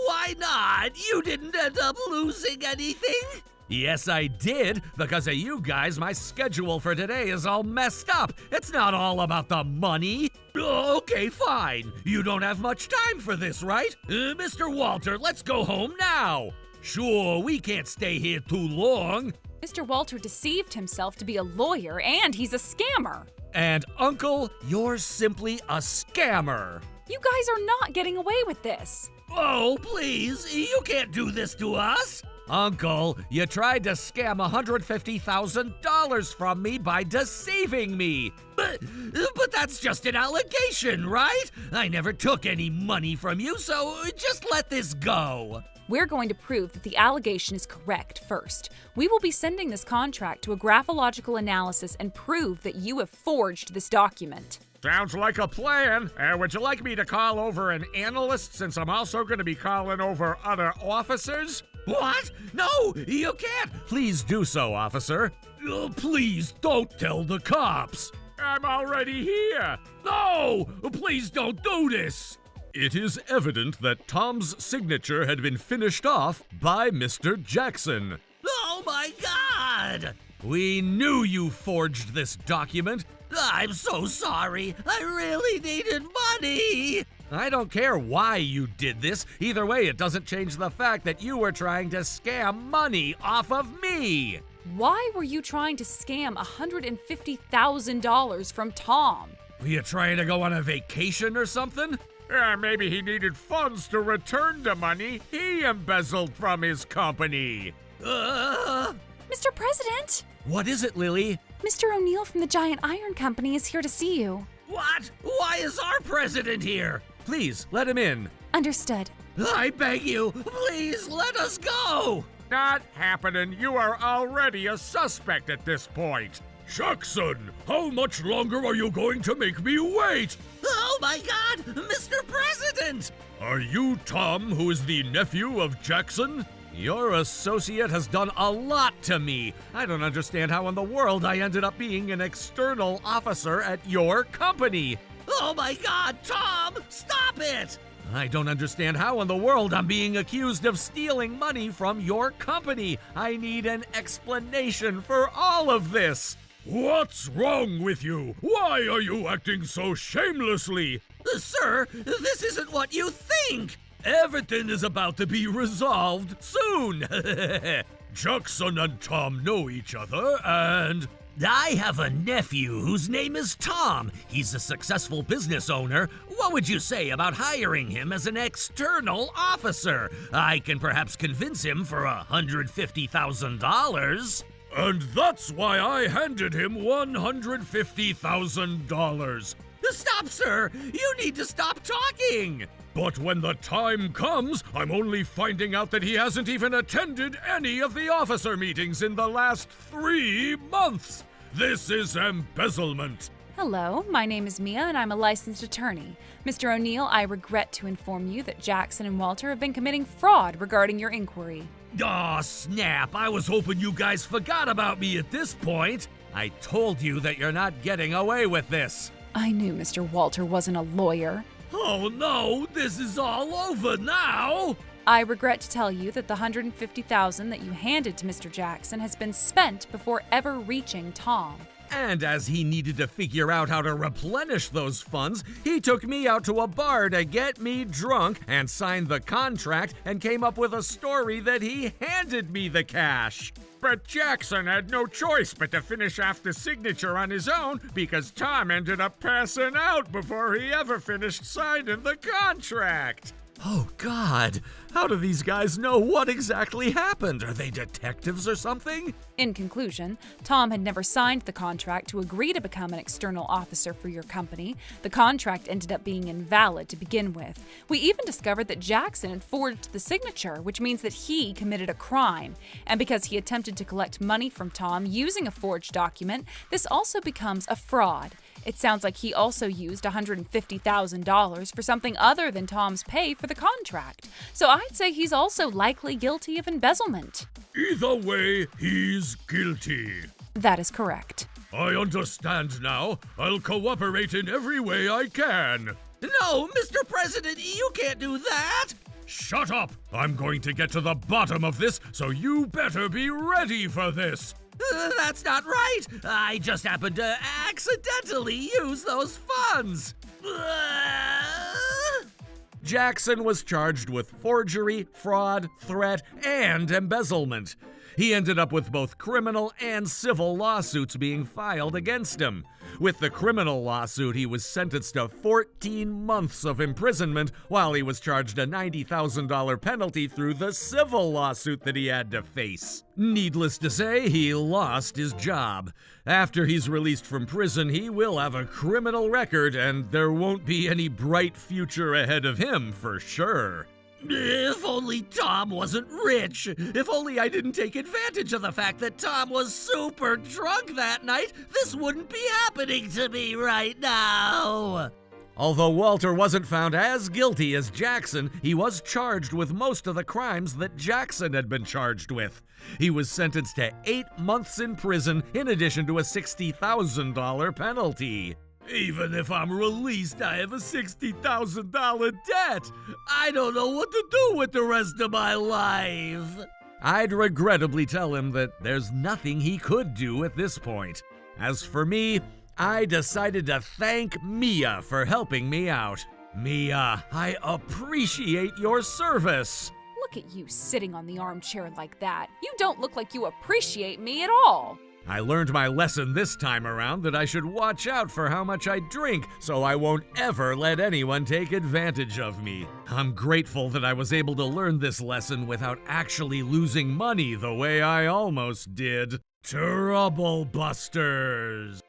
Why not? You didn't end up losing anything. Yes, I did. Because of you guys, my schedule for today is all messed up. It's not all about the money. Okay, fine. You don't have much time for this, right? Mr. Walter, let's go home now. Sure, we can't stay here too long. Mr. Walter deceived himself to be a lawyer, and he's a scammer. And Uncle, you're simply a scammer. You guys are not getting away with this. Oh, please, you can't do this to us. Uncle, you tried to scam $150,000 from me by deceiving me. But that's just an allegation, right? I never took any money from you, so just let this go. We're going to prove that the allegation is correct first. We will be sending this contract to a graphological analysis and prove that you have forged this document. Sounds like a plan. Would you like me to call over an analyst since I'm also going to be calling over other officers? What? No, you can't. Please do so, officer. Please don't tell the cops. I'm already here. No, please don't do this. It is evident that Tom's signature had been finished off by Mr. Jackson. Oh my God! We knew you forged this document. I'm so sorry. I really needed money. I don't care why you did this. Either way, it doesn't change the fact that you were trying to scam money off of me. Why were you trying to scam $150,000 from Tom? Were you trying to go on a vacation or something? Maybe he needed funds to return the money he embezzled from his company. Mr. President! What is it, Lily? Mr. O'Neill from the Giant Iron Company is here to see you. What? Why is our president here? Please, let him in. Understood. I beg you, please let us go. Not happening. You are already a suspect at this point. Jackson, how much longer are you going to make me wait? Oh my God, Mr. President! Are you Tom, who is the nephew of Jackson? Your associate has done a lot to me. I don't understand how in the world I ended up being an external officer at your company. Oh my God, Tom, stop it! I don't understand how in the world I'm being accused of stealing money from your company. I need an explanation for all of this. What's wrong with you? Why are you acting so shamelessly? Sir, this isn't what you think. Everything is about to be resolved soon. Jackson and Tom know each other, and I have a nephew whose name is Tom. He's a successful business owner. What would you say about hiring him as an external officer? I can perhaps convince him for $150,000. And that's why I handed him $150,000. Stop, sir! You need to stop talking! But when the time comes, I'm only finding out that he hasn't even attended any of the officer meetings in the last 3 months. This is embezzlement. Hello, my name is Mia and I'm a licensed attorney. Mr. O'Neill, I regret to inform you that Jackson and Walter have been committing fraud regarding your inquiry. Aw, snap. I was hoping you guys forgot about me at this point. I told you that you're not getting away with this. I knew Mr. Walter wasn't a lawyer. Oh no, this is all over now! I regret to tell you that the $150,000 that you handed to Mr. Jackson has been spent before ever reaching Tom. And as he needed to figure out how to replenish those funds, he took me out to a bar to get me drunk and signed the contract and came up with a story that he handed me the cash. But Jackson had no choice but to finish off the signature on his own because Tom ended up passing out before he ever finished signing the contract. Oh, God. How do these guys know what exactly happened? Are they detectives or something? In conclusion, Tom had never signed the contract to agree to become an external officer for your company. The contract ended up being invalid to begin with. We even discovered that Jackson had forged the signature, which means that he committed a crime. And because he attempted to collect money from Tom using a forged document, this also becomes a fraud. It sounds like he also used $150,000 for something other than Tom's pay for the contract. So I'd say he's also likely guilty of embezzlement. Either way, he's guilty. That is correct. I understand now. I'll cooperate in every way I can. No, Mr. President, you can't do that! Shut up! I'm going to get to the bottom of this, so you better be ready for this. That's not right! I just happened to accidentally use those funds! Jackson was charged with forgery, fraud, threat, and embezzlement. He ended up with both criminal and civil lawsuits being filed against him. With the criminal lawsuit, he was sentenced to 14 months of imprisonment, while he was charged a $90,000 penalty through the civil lawsuit that he had to face. Needless to say, he lost his job. After he's released from prison, he will have a criminal record, and there won't be any bright future ahead of him for sure. If only Tom wasn't rich. If only I didn't take advantage of the fact that Tom was super drunk that night, this wouldn't be happening to me right now. Although Walter wasn't found as guilty as Jackson, he was charged with most of the crimes that Jackson had been charged with. He was sentenced to 8 months in prison in addition to a $60,000 penalty. Even if I'm released, I have a $60,000 debt. I don't know what to do with the rest of my life. I'd regrettably tell him that there's nothing he could do at this point. As for me, I decided to thank Mia for helping me out. Mia, I appreciate your service. Look at you sitting on the armchair like that. You don't look like you appreciate me at all. I learned my lesson this time around that I should watch out for how much I drink so I won't ever let anyone take advantage of me. I'm grateful that I was able to learn this lesson without actually losing money the way I almost did. Trouble Busters!